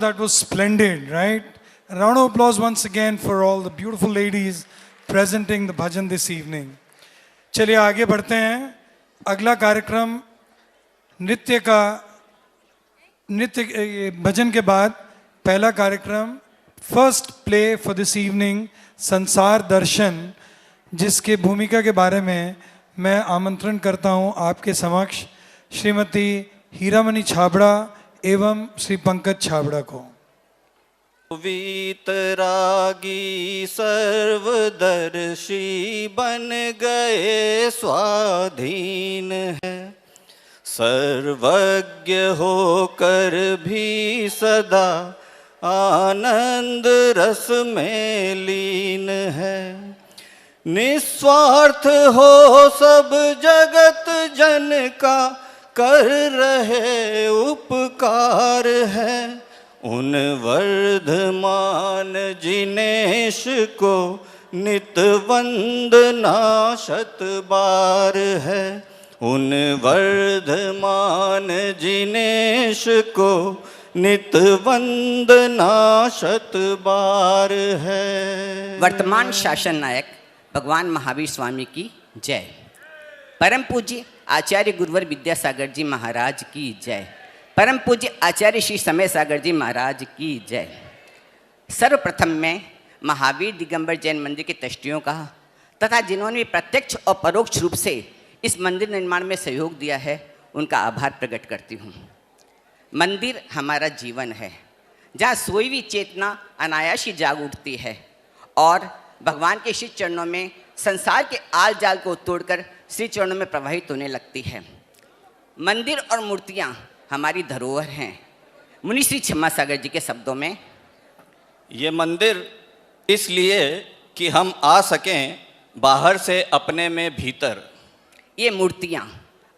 That was splendid, right? A round of applause once again for all the beautiful ladies presenting the bhajan this evening. चलिए आगे बढ़ते हैं. अगला कार्यक्रम नृत्य भजन के बाद पहला कार्यक्रम first play for this evening संसार दर्शन, जिसके भूमिका के बारे में मैं आमंत्रण करता हूं आपके समक्ष श्रीमती हीरामणि छाबड़ा एवं श्री पंकज छाबड़ा को. वीतरागी सर्वदर्शी बन गए स्वाधीन है, सर्वज्ञ होकर भी सदा आनंद रस में लीन है. निस्वार्थ हो सब जगत जन का कर रहे उपकार है. उन वर्धमान जिनेश को नित वंदना शत बार है. उन वर्धमान जिनेश को नित वंदना शत बार है. वर्तमान शासन नायक भगवान महावीर स्वामी की जय. परम पूज्य आचार्य गुरुवर विद्यासागर जी महाराज की जय. परम पूज्य आचार्य श्री समय सागर जी महाराज की जय. सर्वप्रथम मैं महावीर दिगंबर जैन मंदिर के ट्रस्टियों का तथा जिन्होंने प्रत्यक्ष और परोक्ष रूप से इस मंदिर निर्माण में सहयोग दिया है उनका आभार प्रकट करती हूँ. मंदिर हमारा जीवन है, जहाँ सोई हुई चेतना अनायास ही जाग उठती है और भगवान के श्री चरणों में संसार के आल जाल को तोड़कर श्री चरणों में प्रवाहित होने लगती है. मंदिर और मूर्तियाँ हमारी धरोहर हैं. मुनि श्री क्षमा सागर जी के शब्दों में, ये मंदिर इसलिए कि हम आ सकें बाहर से अपने में भीतर. ये मूर्तियाँ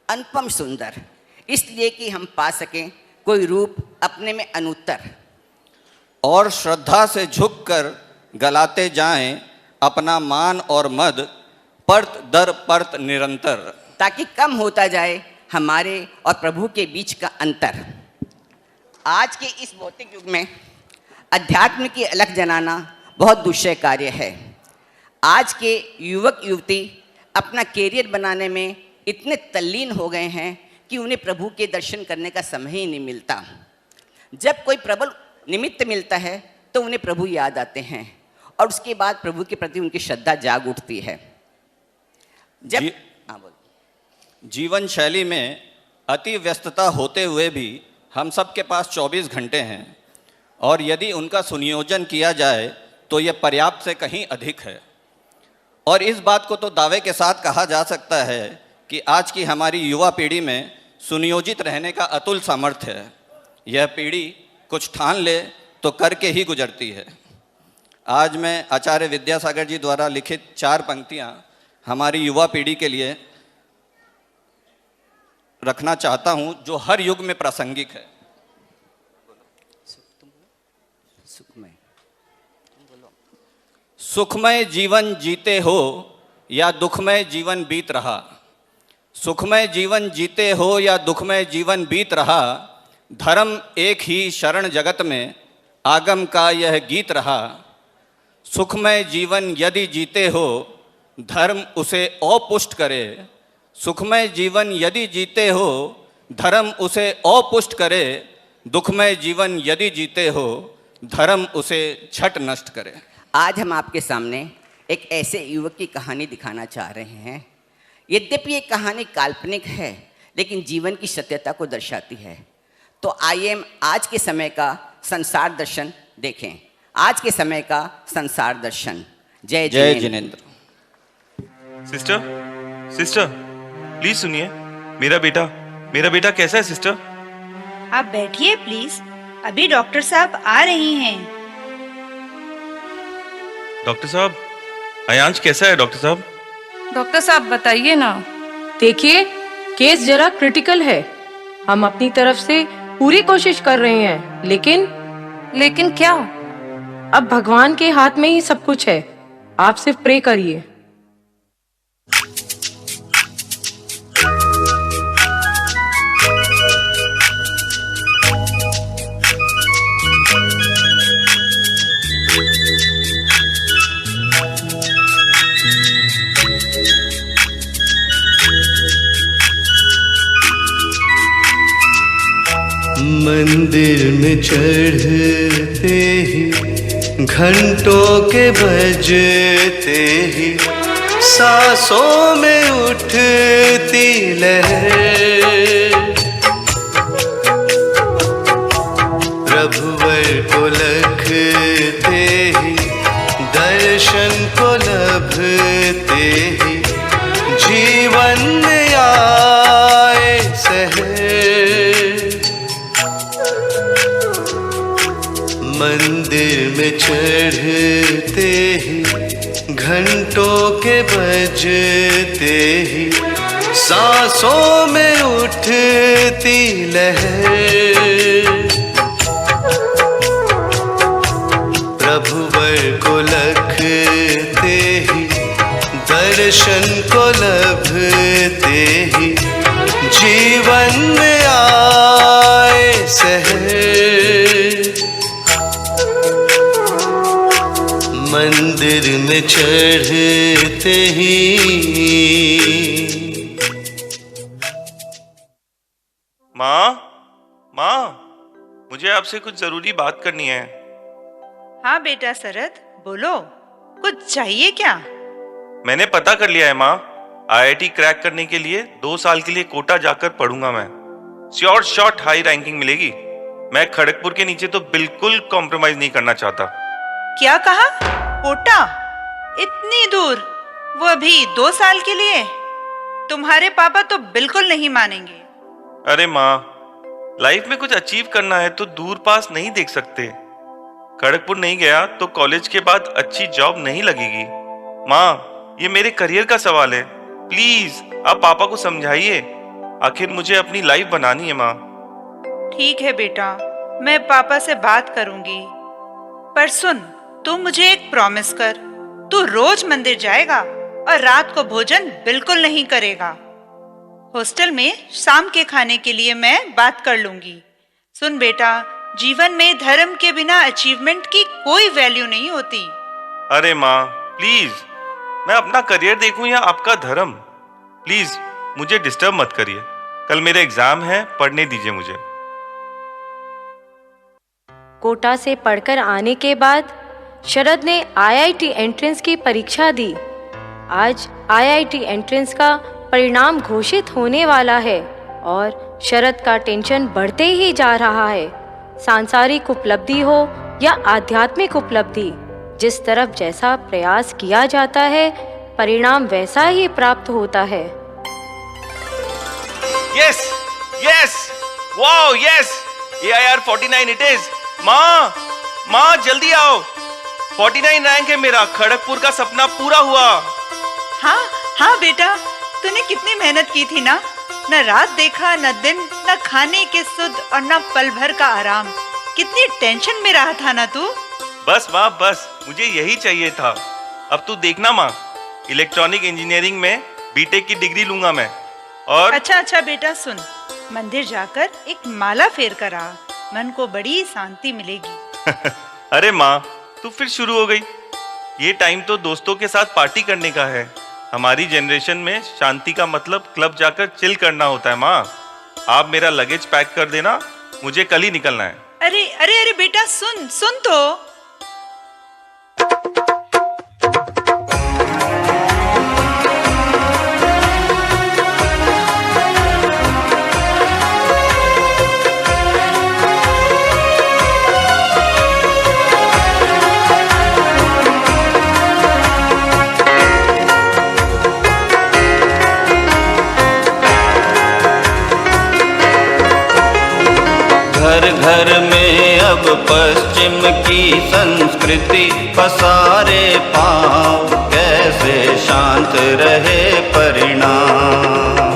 अनुपम सुंदर इसलिए कि हम पा सकें कोई रूप अपने में अनुत्तर. और श्रद्धा से झुककर गलाते जाएं अपना मान और मद परत दर परत निरंतर, ताकि कम होता जाए हमारे और प्रभु के बीच का अंतर. आज के इस भौतिक युग में अध्यात्म की अलख जलाना बहुत दुष्य कार्य है. आज के युवक युवती अपना कैरियर बनाने में इतने तल्लीन हो गए हैं कि उन्हें प्रभु के दर्शन करने का समय ही नहीं मिलता. जब कोई प्रबल निमित्त मिलता है तो उन्हें प्रभु याद आते हैं और उसके बाद प्रभु के प्रति उनकी श्रद्धा जाग उठती है. जब जीवन शैली में अति व्यस्तता होते हुए भी हम सब के पास 24 घंटे हैं और यदि उनका सुनियोजन किया जाए तो ये पर्याप्त से कहीं अधिक है. और इस बात को तो दावे के साथ कहा जा सकता है कि आज की हमारी युवा पीढ़ी में सुनियोजित रहने का अतुल सामर्थ्य है. यह पीढ़ी कुछ ठान ले तो करके ही गुजरती है. आज मैं आचार्य विद्यासागर जी द्वारा लिखित 4 पंक्तियाँ हमारी युवा पीढ़ी के लिए रखना चाहता हूँ, जो हर युग में प्रासंगिक है. सुखमय जीवन जीते हो या दुखमय जीवन बीत रहा. सुखमय जीवन जीते हो या दुखमय जीवन बीत रहा. धर्म एक ही शरण जगत में आगम का यह गीत रहा. सुखमय जीवन यदि जीते हो धर्म उसे अपुष्ट करे. सुखमय जीवन यदि जीते हो धर्म उसे अपुष्ट करे. दुखमय जीवन यदि जीते हो धर्म उसे छट नष्ट करे. आज हम आपके सामने एक ऐसे युवक की कहानी दिखाना चाह रहे हैं. यद्यपि ये कहानी काल्पनिक है लेकिन जीवन की सत्यता को दर्शाती है. तो आइए हम आज के समय का संसार दर्शन देखें. आज के समय का संसार दर्शन. जय जय जिनेंद्र. सिस्टर प्लीज सुनिए. मेरा बेटा कैसा है सिस्टर? आप बैठिए प्लीज, अभी डॉक्टर साहब आ रही हैं. डॉक्टर साहब, अयांश कैसा है डॉक्टर साहब? डॉक्टर साहब बताइए ना. देखिए केस जरा क्रिटिकल है. हम अपनी तरफ से पूरी कोशिश कर रहे हैं लेकिन क्या? अब भगवान के हाथ में ही सब कुछ है. आप सिर्फ प्रे करिए. मंदिर में चढ़ते ही घंटों के बजते ही सांसों में उठती लहर, प्रभुवर को लखते ही दर्शन को लभते ही जीवन में आए सहर। मंदिर में चढ़ते ही घंटों के बजते ही सांसों में उठती लहर, प्रभुवर को लखते ही दर्शन को लभते ही जीवन में आए सहर। मंदिर में चढ़ते ही। माँ, माँ, मुझे आपसे कुछ जरूरी बात करनी है। हाँ बेटा शरद, बोलो, कुछ चाहिए क्या? मैंने पता कर लिया है माँ, आईआईटी क्रैक करने के लिए 2 साल के लिए कोटा जाकर पढ़ूंगा मैं। श्योर शॉट हाई रैंकिंग मिलेगी। मैं खड़गपुर के नीचे तो बिल्कुल कॉम्प्रोमाइज नहीं करना चाहता। क्या कहा? कोटा? इतनी दूर, वो भी 2 साल के लिए? तुम्हारे पापा तो बिल्कुल नहीं मानेंगे। अरे माँ, लाइफ में कुछ अचीव करना है तो दूर पास नहीं देख सकते। खड़गपुर नहीं गया तो कॉलेज के बाद अच्छी जॉब नहीं लगेगी। माँ, ये मेरे करियर का सवाल है, प्लीज आप पापा को समझाइए। आखिर मुझे अपनी लाइफ बनानी है माँ। ठीक है बेटा, मैं पापा से बात करूंगी। पर सुन, तू मुझे एक प्रॉमिस कर, तू रोज मंदिर जाएगा और रात को भोजन बिल्कुल नहीं करेगा। हॉस्टल में शाम के खाने के लिए मैं बात कर लूंगी। सुन बेटा, जीवन में धर्म के बिना अचीवमेंट की कोई वैल्यू नहीं होती। अरे माँ प्लीज, मैं अपना करियर देखूं या आपका धर्म? प्लीज मुझे डिस्टर्ब मत करिए। कल मेरे एग्जाम है, पढ़ने दीजिए मुझे। कोटा से पढ़कर आने के बाद शरद ने आईआईटी एंट्रेंस की परीक्षा दी। आज आईआईटी एंट्रेंस का परिणाम घोषित होने वाला है और शरद का टेंशन बढ़ते ही जा रहा है। सांसारिक उपलब्धि हो या आध्यात्मिक उपलब्धि, जिस तरफ जैसा प्रयास किया जाता है परिणाम वैसा ही प्राप्त होता है। Yes yes, wow yes, AIR 49 it is. माँ, माँ जल्दी आओ, 49 रैंक है मेरा। खड़गपुर का सपना पूरा हुआ। हाँ हाँ बेटा, तूने कितनी मेहनत की थी ना, न रात देखा न दिन, न खाने के सुध और न पल भर का आराम। कितनी टेंशन में रहा था ना तू। बस माँ बस, मुझे यही चाहिए था। अब तू देखना माँ, इलेक्ट्रॉनिक इंजीनियरिंग में बीटेक की डिग्री लूंगा मैं। और अच्छा बेटा सुन, मंदिर जाकर एक माला फेर कर आ, मन को बड़ी शांति मिलेगी। अरे माँ, तू फिर शुरू हो गई। ये टाइम तो दोस्तों के साथ पार्टी करने का है। हमारी जनरेशन में शांति का मतलब क्लब जाकर चिल करना होता है। माँ, आप मेरा लगेज पैक कर देना, मुझे कल ही निकलना है। अरे अरे अरे बेटा, सुन सुन तो। घर घर में अब पश्चिम की संस्कृति पसारे पाँव, कैसे शांत रहे परिणाम।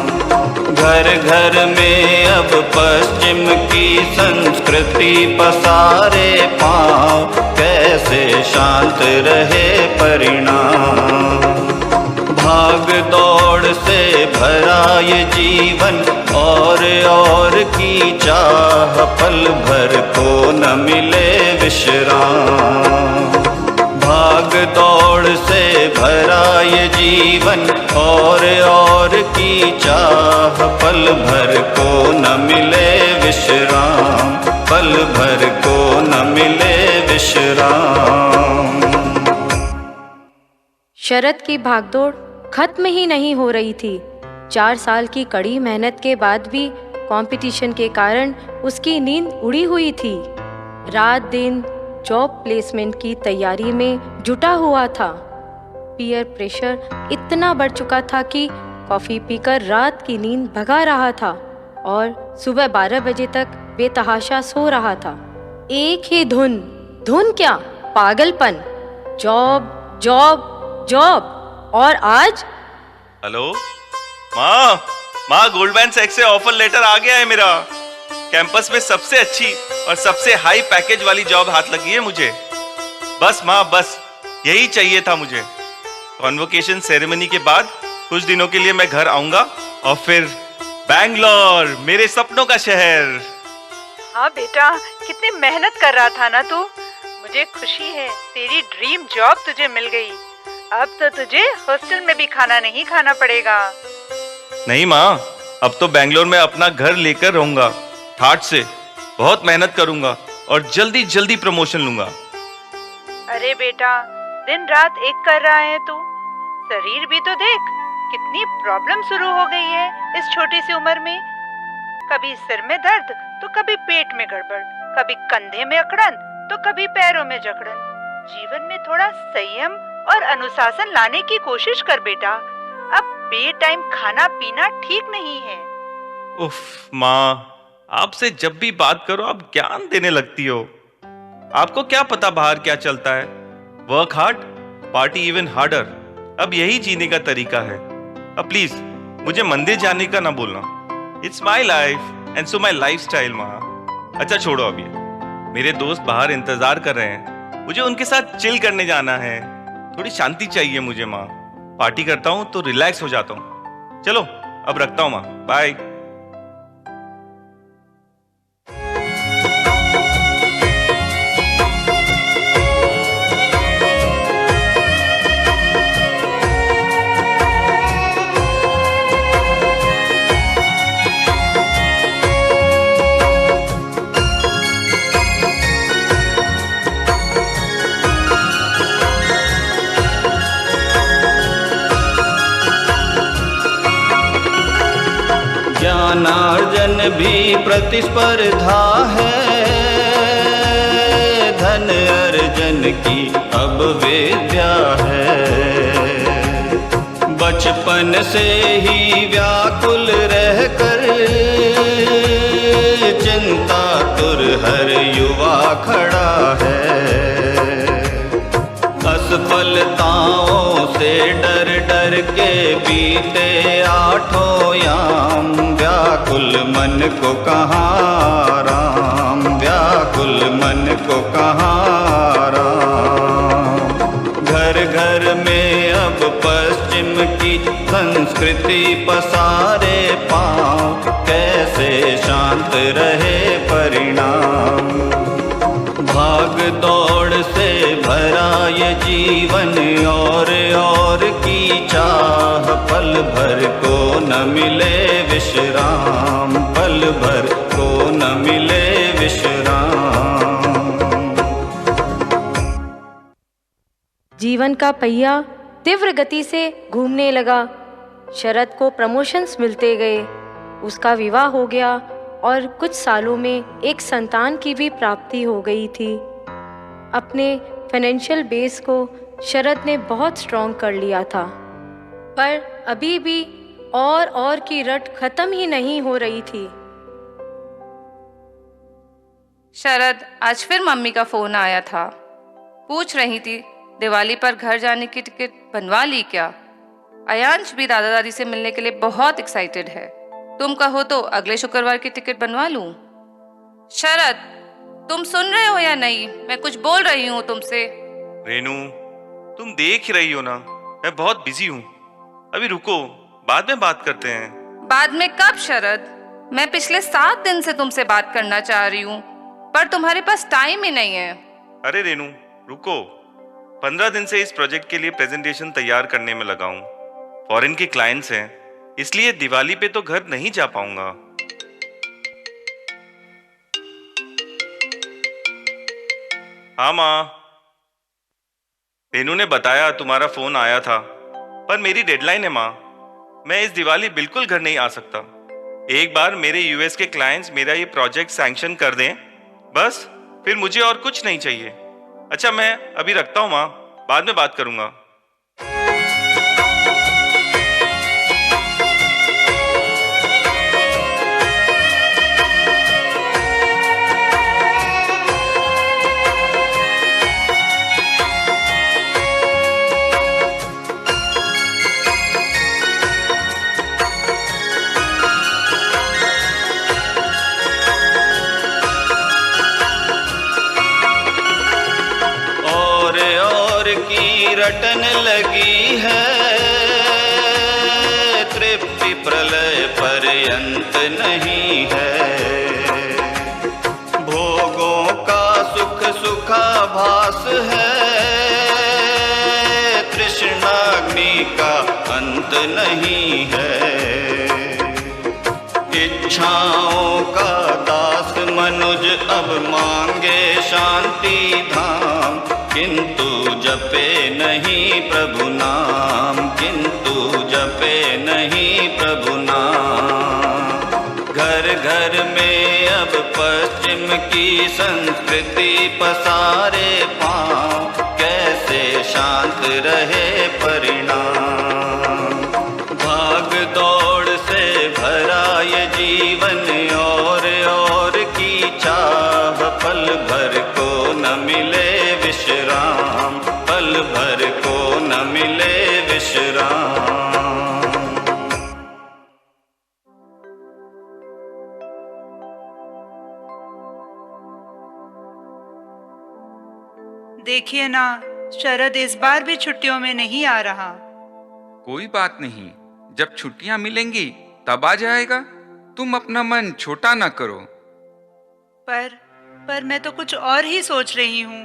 घर घर में अब पश्चिम की संस्कृति पसारे पाँव, कैसे शांत रहे परिणाम। भाग दौड़ से भरा ये जीवन और की चाह, पल भर को न मिले विश्राम। भाग दौड़ से भरा ये जीवन और की चाह, पल भर को न मिले विश्राम। पल भर को न मिले विश्राम। शरद की भागदौड़ खत्म ही नहीं हो रही थी। 4 साल की कड़ी मेहनत के बाद भी कंपटीशन के कारण उसकी नींद उड़ी हुई थी। रात दिन जॉब प्लेसमेंट की तैयारी में जुटा हुआ था। पीयर प्रेशर इतना बढ़ चुका था कि कॉफ़ी पीकर रात की नींद भगा रहा था और सुबह 12 बजे तक बेतहाशा सो रहा था। एक ही धुन क्या, पागलपन, जॉब जॉब जॉब। और आज हेलो माँ गोल्डमैन सैक्स से ऑफर लेटर आ गया है मेरा। कैंपस में सबसे अच्छी और सबसे हाई पैकेज वाली जॉब हाथ लगी है मुझे। बस माँ, बस यही चाहिए था मुझे। कॉन्वोकेशन सेरेमनी के बाद कुछ दिनों के लिए मैं घर आऊंगा और फिर बैंगलोर, मेरे सपनों का शहर। हाँ बेटा, कितनी मेहनत कर रहा था ना तू। मुझे खुशी है तेरी ड्रीम जॉब तुझे मिल गई। अब तो तुझे हॉस्टल में भी खाना नहीं खाना पड़ेगा। नहीं माँ, अब तो बैंगलोर में अपना घर लेकर रहूंगा ठाट से। बहुत मेहनत करूंगा और जल्दी जल्दी प्रमोशन लूंगा। अरे बेटा, दिन रात एक कर रहा है तू। शरीर भी तो देख, कितनी प्रॉब्लम शुरू हो गई है इस छोटी सी उम्र में। कभी सिर में दर्द तो कभी पेट में गड़बड़, कभी कंधे में अकड़न तो कभी पैरों में जकड़न। जीवन में थोड़ा संयम और अनुशासन लाने की कोशिश कर बेटा। अब बेटाइम खाना पीना ठीक नहीं है। उफ माँ, आपसे जब भी बात करो आप ज्ञान देने लगती हो। आपको क्या पता बाहर क्या चलता है। Work hard, party even harder. अब यही जीने का तरीका है। अब प्लीज मुझे मंदिर जाने का ना बोलना। It's my life and so my life style माँ। अच्छा छोड़ो, अब ये मेरे दोस्त बाहर इंतजार कर रहे हैं। मुझे उनके साथ चिल करने जाना है। थोड़ी शांति चाहिए मुझे माँ। पार्टी करता हूँ तो रिलैक्स हो जाता हूँ। चलो अब रखता हूँ माँ, बाय। ज्ञानार्जन भी प्रतिस्पर्धा है, धन अर्जन की अब विद्या है। बचपन से ही व्याकुल रहकर चिंता तुर हर युवा खड़ा है। असफलताओं से डर डर के बीते 8 याम। व्याकुल मन को कहाँ राम, व्याकुल मन को कहाँ राम। घर घर में अब पश्चिम की संस्कृति पसारे पाँव। कैसे शांत रहे परिणाम। भाग दौड़ से भरा ये जीवन और की चाह। पल भर को न मिले विश्राम, पल भर को न मिले विश्राम। जीवन का पहिया तीव्र गति से घूमने लगा। शरद को प्रमोशंस मिलते गए। उसका विवाह हो गया और कुछ सालों में एक संतान की भी प्राप्ति हो गई थी। अपने फाइनेंशियल बेस को शरद ने बहुत स्ट्रॉन्ग कर लिया था, पर अभी भी और की रट खत्म ही नहीं हो रही थी। शरद, आज फिर मम्मी का फोन आया था। पूछ रही थी दिवाली पर घर जाने की टिकट बनवा ली क्या। अयांश भी दादा दादी से मिलने के लिए बहुत एक्साइटेड है। तुम कहो तो अगले शुक्रवार की टिकट बनवा लूं। शरद, तुम सुन रहे हो या नहीं? मैं कुछ बोल रही हूँ तुमसे। रेनू, तुम देख रही हो ना, मैं बहुत बिजी हूँ। अभी रुको, बाद में बात करते हैं। बाद में कब शरद? मैं पिछले 7 दिन से तुमसे बात करना चाह रही हूँ, पर तुम्हारे पास टाइम ही नहीं है। अरे रेनू रुको, 15 दिन से इस प्रोजेक्ट के लिए प्रेजेंटेशन तैयार करने में लगा हूँ। फॉरेन के क्लाइंट्स हैं, इसलिए दिवाली पे तो घर नहीं जा पाऊंगा। हाँ माँ, रेनू ने बताया तुम्हारा फोन आया था, पर मेरी डेडलाइन है माँ। मैं इस दिवाली बिल्कुल घर नहीं आ सकता। एक बार मेरे यूएस के क्लाइंट्स मेरा ये प्रोजेक्ट सैंक्शन कर दें, बस फिर मुझे और कुछ नहीं चाहिए। अच्छा, मैं अभी रखता हूँ माँ, बाद में बात करूंगा। और की रटन लगी है, तृप्ति प्रलय पर्यंत नहीं है। भोगों का सुख सुखाभास है, तृष्णाग्नि का अंत नहीं है। इच्छाओं का दास मनुज अब मांगे शांति धाम, किंतु जपे नहीं प्रभु नाम, किंतु जपे नहीं प्रभु नाम। घर घर में अब पश्चिम की संस्कृति पसारे पांव, कैसे शांत रहे परिणाम। भाग दौड़ से भरा ये जीवन, और की चाह, पल भर को न मिले विश्राम, पल भर को न मिले विश्राम। देखिए ना, शरद इस बार भी छुट्टियों में नहीं आ रहा। कोई बात नहीं, जब छुट्टियां मिलेंगी तब आ जाएगा। तुम अपना मन छोटा ना करो। पर मैं तो कुछ और ही सोच रही हूँ।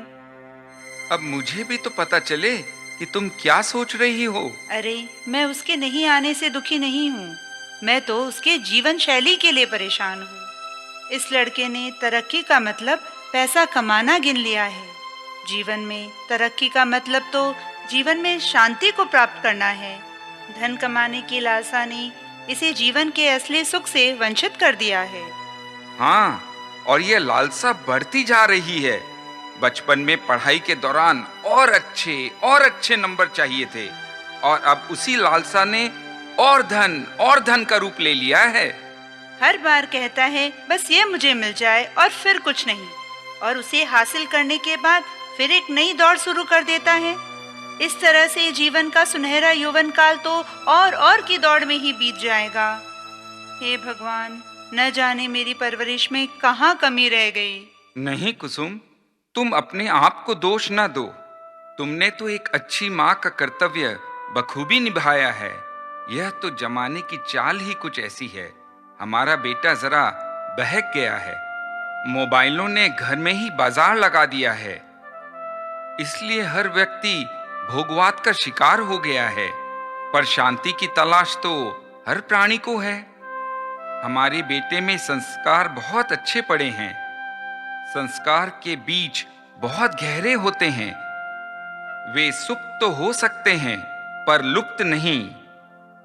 अब मुझे भी तो पता चले कि तुम क्या सोच रही हो। अरे, मैं उसके नहीं आने से दुखी नहीं हूँ, मैं तो उसके जीवन शैली के लिए परेशान हूँ। इस लड़के ने तरक्की का मतलब पैसा कमाना गिन लिया है। जीवन में तरक्की का मतलब तो जीवन में शांति को प्राप्त करना है। धन कमाने की लालसा ने इसे जीवन के असली सुख से वंचित कर दिया है। हाँ, और ये लालसा बढ़ती जा रही है। बचपन में पढ़ाई के दौरान और अच्छे नंबर चाहिए थे, और अब उसी लालसा ने और धन का रूप ले लिया है। हर बार कहता है बस ये मुझे मिल जाए और फिर कुछ नहीं, और उसे हासिल करने के बाद फिर एक नई दौड़ शुरू कर देता है। इस तरह से जीवन का सुनहरा यौवन काल तो और की दौड़ में ही बीत जाएगा। हे भगवान, न जाने मेरी परवरिश में कहाँ कमी रह गई। नहीं कुसुम, तुम अपने आप को दोष ना दो। तुमने तो एक अच्छी माँ का कर्तव्य बखूबी निभाया है। यह तो जमाने की चाल ही कुछ ऐसी है। हमारा बेटा जरा बहक गया है। मोबाइलों ने घर में ही बाजार लगा दिया है, इसलिए हर व्यक्ति भोगवाद का शिकार हो गया है। पर शांति की तलाश तो हर प्राणी को है। हमारे बेटे में संस्कार बहुत अच्छे पड़े हैं। संस्कार के बीज बहुत गहरे होते हैं। वे सुप्त तो हो सकते हैं पर लुप्त नहीं।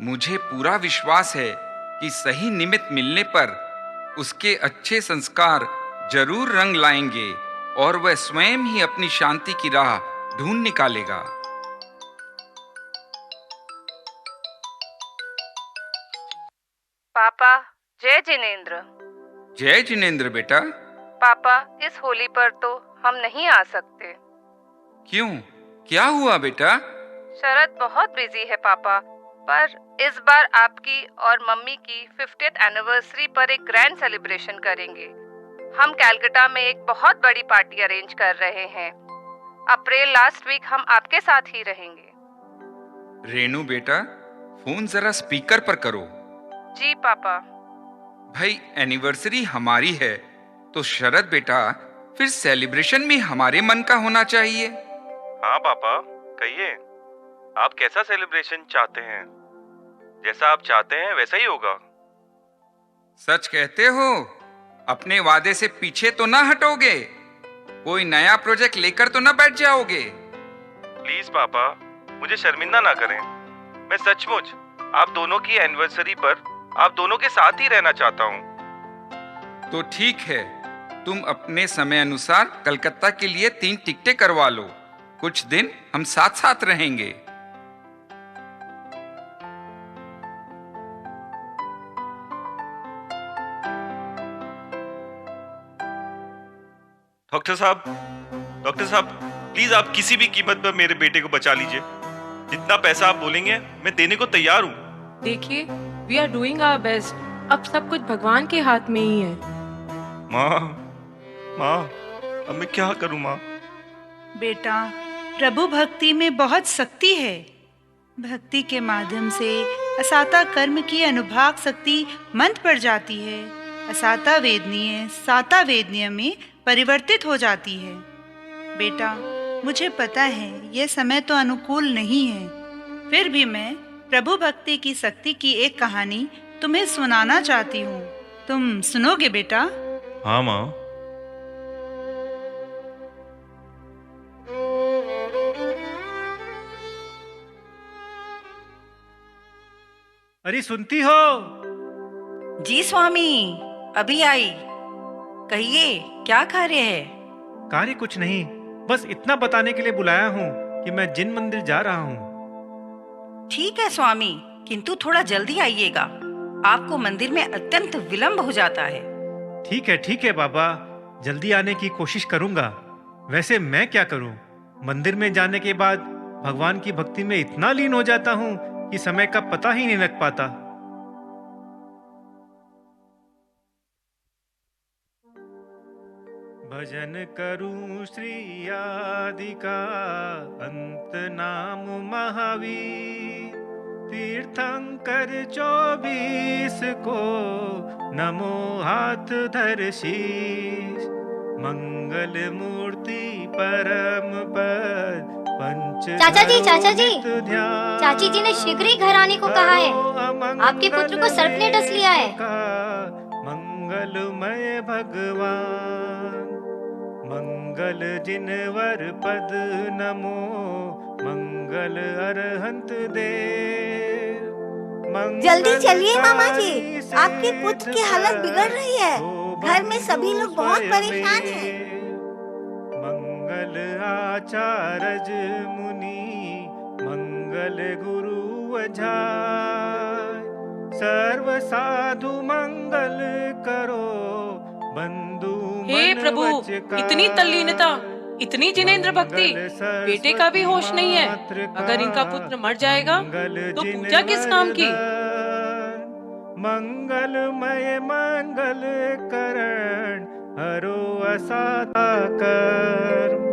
मुझे पूरा विश्वास है कि सही निमित्त मिलने पर उसके अच्छे संस्कार जरूर रंग लाएंगे और वह स्वयं ही अपनी शांति की राह ढूंढ निकालेगा। पापा, जय जिनेंद्र। जय जिनेंद्र बेटा। पापा, इस होली पर तो हम नहीं आ सकते। क्यों, क्या हुआ बेटा? शरद बहुत बिजी है पापा, पर इस बार आपकी और मम्मी की 50th एनिवर्सरी पर एक ग्रैंड सेलिब्रेशन करेंगे। हम कलकत्ता में एक बहुत बड़ी पार्टी अरेंज कर रहे हैं। अप्रैल लास्ट वीक हम आपके साथ ही रहेंगे। रेनू बेटा, फोन जरा स्पीकर पर करो। जी पापा। भाई, एनिवर्सरी हमारी है तो शरद बेटा फिर सेलिब्रेशन भी हमारे मन का होना चाहिए। हाँ पापा, कहिए, आप कैसा सेलिब्रेशन चाहते हैं? जैसा आप चाहते हैं वैसा ही होगा। सच कहते हो? अपने वादे से पीछे तो ना हटोगे? कोई नया प्रोजेक्ट लेकर तो न बैठ जाओगे? प्लीज पापा, मुझे शर्मिंदा ना करें। मैं सचमुच आप दोनों की एनिवर्सरी पर आप दोनों के साथ ही रहना चाहता हूँ। तो ठीक है, तुम अपने समय अनुसार कलकत्ता के लिए 3 टिकटें करवा लो। कुछ दिन हम साथ साथ रहेंगे। डॉक्टर साहब, प्लीज आप किसी भी कीमत पर मेरे बेटे को बचा लीजिए। जितना पैसा आप बोलेंगे मैं देने को तैयार हूँ। देखिए, we are doing our best. अब सब कुछ भगवान के हाथ में ही है। माँ, अब मैं क्या करूँ माँ? बेटा, प्रभु भक्ति में बहुत शक्ति है। भक्ति के माध्यम से असाता कर्म की अनुभाग शक्ति मंद पड़ जाती है। असाता वेदनीय साता वेदनीय में परिवर्तित हो जाती है। बेटा, मुझे पता है यह समय तो अनुकूल नहीं है, फिर भी मैं प्रभु भक्ति की शक्ति की एक कहानी तुम्हें सुनाना चाहती हूँ। तुम सुनोगे बेटा? हाँ माँ। अरे सुनती हो? जी स्वामी, अभी आई। कहिए, क्या कार्य है? कार्य कुछ नहीं, बस इतना बताने के लिए बुलाया हूँ कि मैं जिन मंदिर जा रहा हूँ। ठीक है स्वामी, किंतु थोड़ा जल्दी आइएगा। आपको मंदिर में अत्यंत विलंब हो जाता है। ठीक है बाबा, जल्दी आने की कोशिश करूंगा। वैसे मैं क्या करूं? मंदिर में जाने के बाद भगवान की भक्ति में इतना लीन हो जाता हूं कि समय का पता ही नहीं लग पाता। भजन करूं श्री आदि का, अंत नाम महावीर। तीर्थंकर 24 को, नमो हाथ धर शीश। मंगल मूर्ति परम पद, पंच चाचा जी, चाची जी ने शीघ्र ही घर आने को कहा है। आपके पुत्र को सर्प ने डस लिया है। मंगलमय भगवान, मंगल जिनवर पद नमो। मंगल अरहंत देव। जल्दी चलिए मामा जी, आपके पुत्र की हालत बिगड़ रही है। घर में सभी लोग बहुत परेशान हैं। मंगल आचार्य मुनि, मंगल गुरु अजाय। सर्व साधु मंगल करो, बंधु हे प्रभु, इतनी तल्लीनता, इतनी जिनेंद्र भक्ति, बेटे का भी होश नहीं है। अगर इनका पुत्र मर जाएगा तो पूजा किस काम की? मंगलमय मंगल करण, हरो असाता कर्म।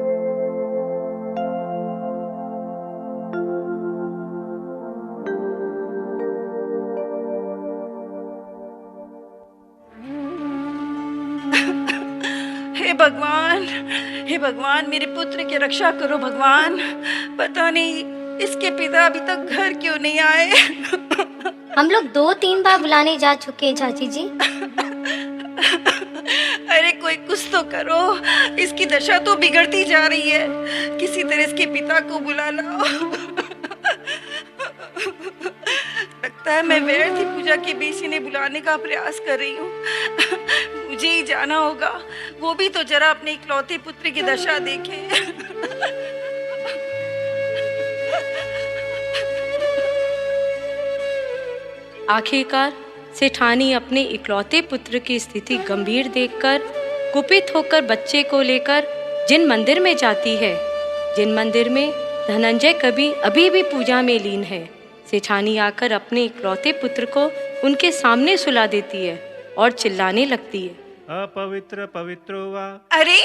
हे भगवान, मेरे पुत्र की रक्षा करो भगवान। पता नहीं इसके पिता अभी तक घर क्यों नहीं आए। हम लोग 2-3 बार बुलाने जा चुके हैं चाची जी। अरे कोई कुछ तो करो, इसकी दशा तो बिगड़ती जा रही है। किसी तरह इसके पिता को बुला लाओ। लगता है मैं व्यर्थ ही पूजा के बीच इन्हें बुलाने का प्रयास कर रही हूँ। मुझे ही जाना होगा, वो भी तो जरा अपने इकलौते पुत्र की दशा देखे। आखिरकार सेठानी अपने इकलौते पुत्र की स्थिति गंभीर देखकर कुपित होकर बच्चे को लेकर जिन मंदिर में जाती है। जिन मंदिर में धनंजय कभी अभी भी पूजा में लीन है। सेठानी आकर अपने इकलौते पुत्र को उनके सामने सुला देती है और चिल्लाने लगती है, अपवित्र पवित्रो वा। अरे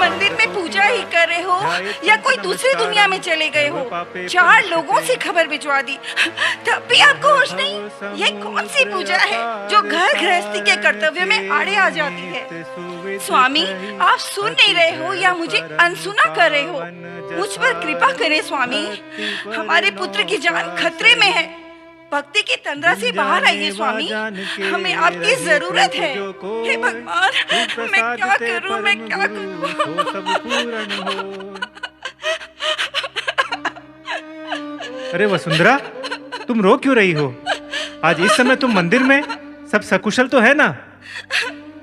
मंदिर में पूजा ही कर रहे हो या कोई दूसरी दुनिया में चले गए हो? 4 लोगों से खबर भिजवा दी, तब भी आपको होश नहीं। ये कौन सी पूजा है जो घर गृहस्थी के कर्तव्य में आड़े आ जाती है? स्वामी, आप सुन नहीं रहे हो या मुझे अनसुना कर रहे हो? मुझ पर कृपा करें स्वामी, हमारे पुत्र की जान खतरे में है। भक्ति की तंद्रा से बाहर आइए स्वामी, हमें आपकी जरूरत है। हे भगवान, मैं क्या करूं, मैं क्या करूं? अरे वसुंधरा, तुम रो क्यों रही हो? आज इस समय तुम मंदिर में, सब सकुशल तो है ना?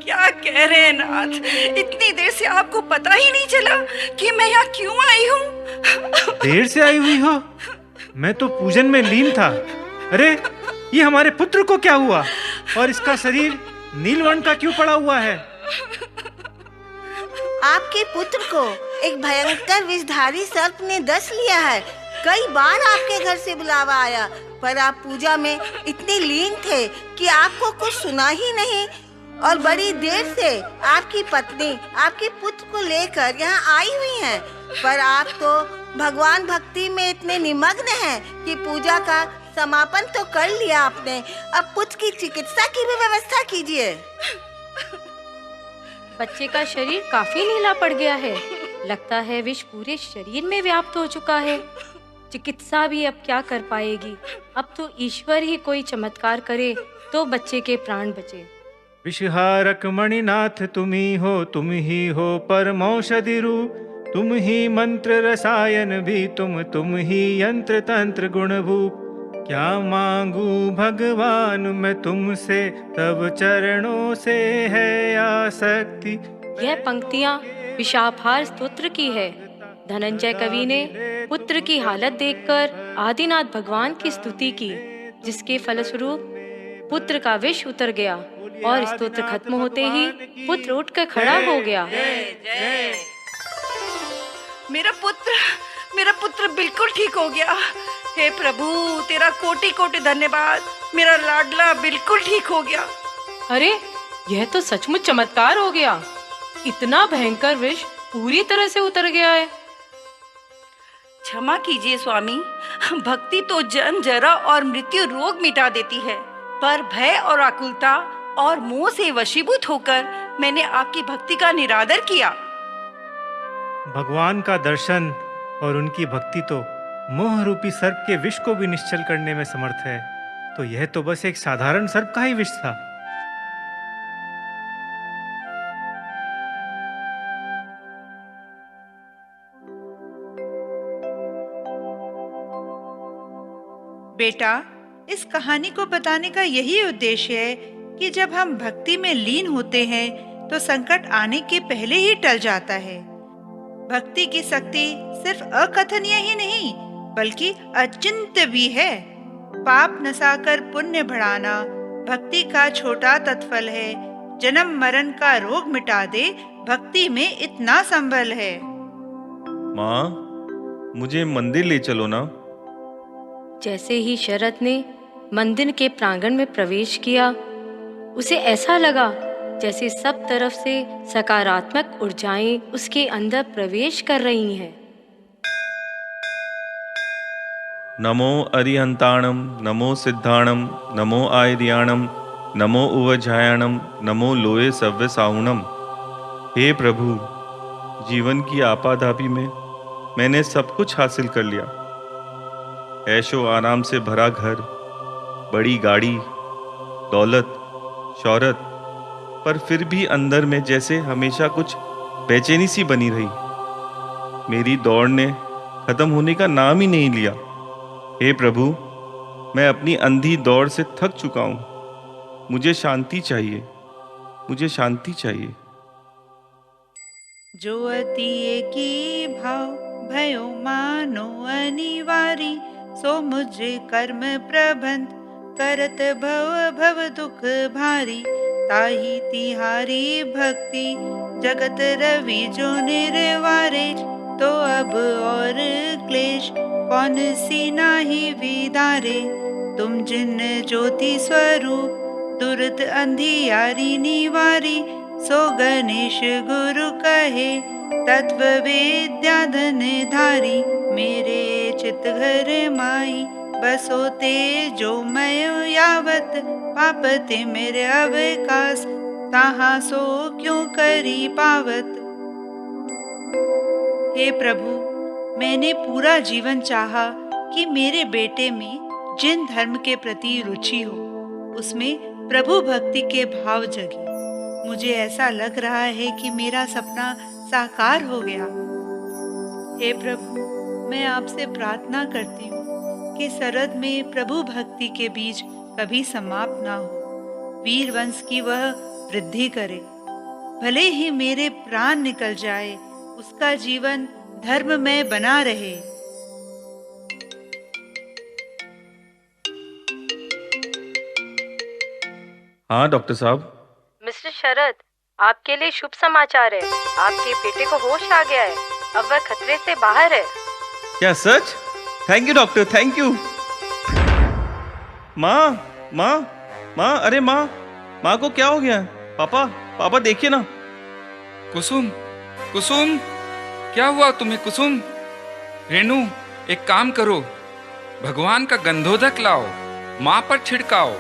क्या कह रहे हैं नाथ, इतनी देर से आपको पता ही नहीं चला कि मैं यहाँ क्यों आई हूँ? देर से आई हुई हो? मैं तो पूजन में लीन था। अरे ये हमारे पुत्र को क्या हुआ, और इसका शरीर नीलवर्ण का क्यों पड़ा हुआ है? आपके पुत्र को एक भयंकर विषधारी सर्प ने डस लिया है। कई बार आपके घर से बुलावा आया, पर आप पूजा में इतने लीन थे कि आपको कुछ सुना ही नहीं, और बड़ी देर से आपकी पत्नी आपके पुत्र को लेकर यहाँ आई हुई हैं। पर आप तो भगवान भक्ति में इतने निमग्न हैं कि पूजा का समापन तो कर लिया आपने। अब पुत्र की चिकित्सा की भी व्यवस्था कीजिए। बच्चे का शरीर काफी नीला पड़ गया है। लगता है विष पूरे शरीर में व्याप्त हो चुका है। चिकित्सा भी अब क्या कर पाएगी? अब तो ईश्वर ही कोई चमत्कार करे तो बच्चे के प्राण बचे। विषहारक मणिनाथ तुम ही हो परमौषधि रूप, तुम ही मंत्र रसायन भी तुम ही यंत्र तंत्र गुणभूप। क्या मांगू भगवान मैं तुमसे, तब चरणों से है आसक्ति। यह पंक्तियाँ विषापहार स्तोत्र की है। धनंजय कवि ने पुत्र की हालत देखकर आदिनाथ भगवान की स्तुति की, जिसके फलस्वरूप पुत्र का विष उतर गया और स्तोत्र खत्म होते ही पुत्र उठकर खड़ा हो गया। मेरा पुत्र बिल्कुल ठीक हो गया। हे प्रभु, तेरा कोटि कोटि धन्यवाद। मेरा लाडला बिल्कुल ठीक हो गया। अरे यह तो सचमुच चमत्कार हो गया। इतना भयंकर विष पूरी तरह से उतर गया है। क्षमा कीजिए स्वामी, भक्ति तो जन्म जरा और मृत्यु रोग मिटा देती है, पर भय और आकुलता और मोह से वशीभूत होकर मैंने आपकी भक्ति का निरादर किया। भगवान का दर्शन और उनकी भक्ति तो मोह रूपी सर्प के विष को भी निश्चल करने में समर्थ है। तो यह तो बस एक साधारण सर्प का ही विष था। बेटा, इस कहानी को बताने का यही उद्देश्य है कि जब हम भक्ति में लीन होते हैं तो संकट आने के पहले ही टल जाता है। भक्ति की शक्ति सिर्फ अकथनीय ही नहीं बल्कि अचिंत्य भी है। पाप नसाकर पुण्य बढ़ाना भक्ति का छोटा तत्फल है। जन्म मरण का रोग मिटा दे भक्ति में इतना संबल है। माँ, मुझे मंदिर ले चलो ना। जैसे ही शरद ने मंदिर के प्रांगण में प्रवेश किया, उसे ऐसा लगा जैसे सब तरफ से सकारात्मक ऊर्जाएं उसके अंदर प्रवेश कर रही हैं। नमो अरिहंताणम, नमो सिद्धाणम, नमो आयर्याणम, नमो उवझायाणम, नमो लोये सव्य साहुणम। हे प्रभु, जीवन की आपाधापी में मैंने सब कुछ हासिल कर लिया। ऐशो आराम से भरा घर, बड़ी गाड़ी, दौलत, शौहरत, पर फिर भी अंदर में जैसे हमेशा कुछ बेचैनी सी बनी रही। मेरी दौड़ ने खत्म होने का नाम ही नहीं लिया। हे प्रभु, मैं अपनी अंधी दौड़ से थक चुका हूँ। मुझे शांति चाहिए, मुझे शांति चाहिए। जो अति की भाव भयो मानो अनिवारी, सो मुझे कर्म प्रबंध करत भव दुख भारी। ताही तिहारी भक्ति जगत रवि जो निर्वारे, तो अब और क्लेश कौन सी नाही विदारे। तुम जिन ज्योति स्वरूप दुर्त अंधियारी निवारी, सो गणेश गुरु कहे तत्व विद्या धन धारी। मेरे चित घर माई बसोते जो मैं यावत, पापते मेरे अवकाश ताहा सो क्यों करी पावत। हे प्रभु, मैंने पूरा जीवन चाहा कि मेरे बेटे में जिन धर्म के प्रति रुचि हो उसमें प्रभु भक्ति के भाव जगे। मुझे ऐसा लग रहा है कि मेरा सपना साकार हो गया। हे प्रभु, मैं आपसे प्रार्थना करती हूँ कि शरद में प्रभु भक्ति के बीज कभी समाप्त ना हो। वीर वंश की वह वृद्धि करे। भले ही मेरे प्राण निकल जाए, उसका जीवन धर्म में बना रहे। हाँ डॉक्टर साहब। मिस्टर शरद, आपके लिए शुभ समाचार है। आपके बेटे को होश आ गया है। अब वह खतरे से बाहर है। क्या सच? Thank you doctor, thank you. माँ माँ माँ, अरे माँ, माँ को क्या हो गया? पापा पापा देखिए ना। कुसुम, कुसुम, क्या हुआ तुम्हें कुसुम? रेणु, एक काम करो, भगवान का गंधोदक लाओ, माँ पर छिड़काओ।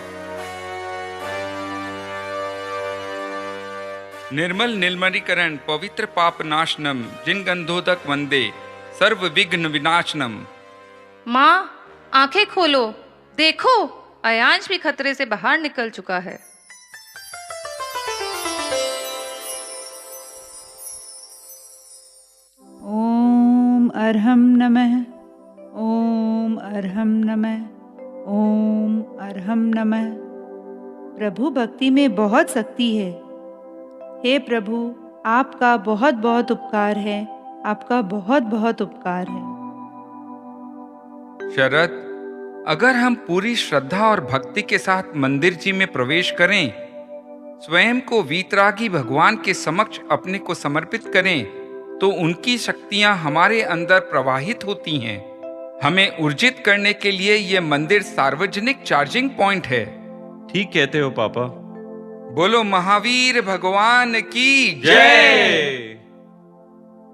निर्मल निर्मलीकरण पवित्र पाप नाशनम जिन गंधोदक वंदे सर्व विघ्न विनाशनम। माँ, आंखें खोलो, देखो अयांश भी खतरे से बाहर निकल चुका है। ओम अर्हम नमः, ओम अर्हम नमः, ओम अर्हम नमः। प्रभु भक्ति में बहुत शक्ति है। हे प्रभु, आपका बहुत बहुत उपकार है। आपका बहुत बहुत उपकार है। शरद, अगर हम पूरी श्रद्धा और भक्ति के साथ मंदिर जी में प्रवेश करें, स्वयं को वीतरागी भगवान के समक्ष अपने को समर्पित करें, तो उनकी शक्तियां हमारे अंदर प्रवाहित होती हैं। हमें ऊर्जित करने के लिए यह मंदिर सार्वजनिक चार्जिंग पॉइंट है। ठीक कहते हो पापा। बोलो महावीर भगवान की जय।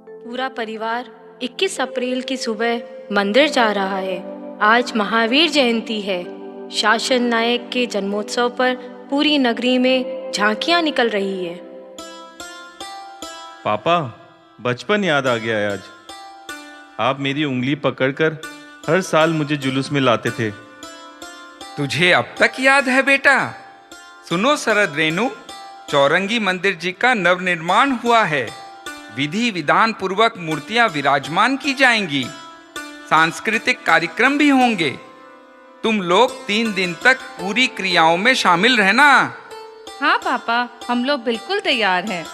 पूरा परिवार 21 अप्रैल की सुबह मंदिर जा रहा है। आज महावीर जयंती है। शासन नायक के जन्मोत्सव पर पूरी नगरी में झांकियां निकल रही है। पापा, बचपन याद आ गया है आज। आप मेरी उंगली पकड़कर हर साल मुझे जुलूस में लाते थे। तुझे अब तक याद है बेटा? सुनो शरद रेणु, चौरंगी मंदिर जी का नवनिर्माण हुआ है। विधि विधान पूर्वक मूर्तियां विराजमान की जाएंगी। सांस्कृतिक कार्यक्रम भी होंगे। तुम लोग 3 दिन तक पूरी क्रियाओं में शामिल रहना। हाँ पापा, हम लोग बिल्कुल तैयार हैं।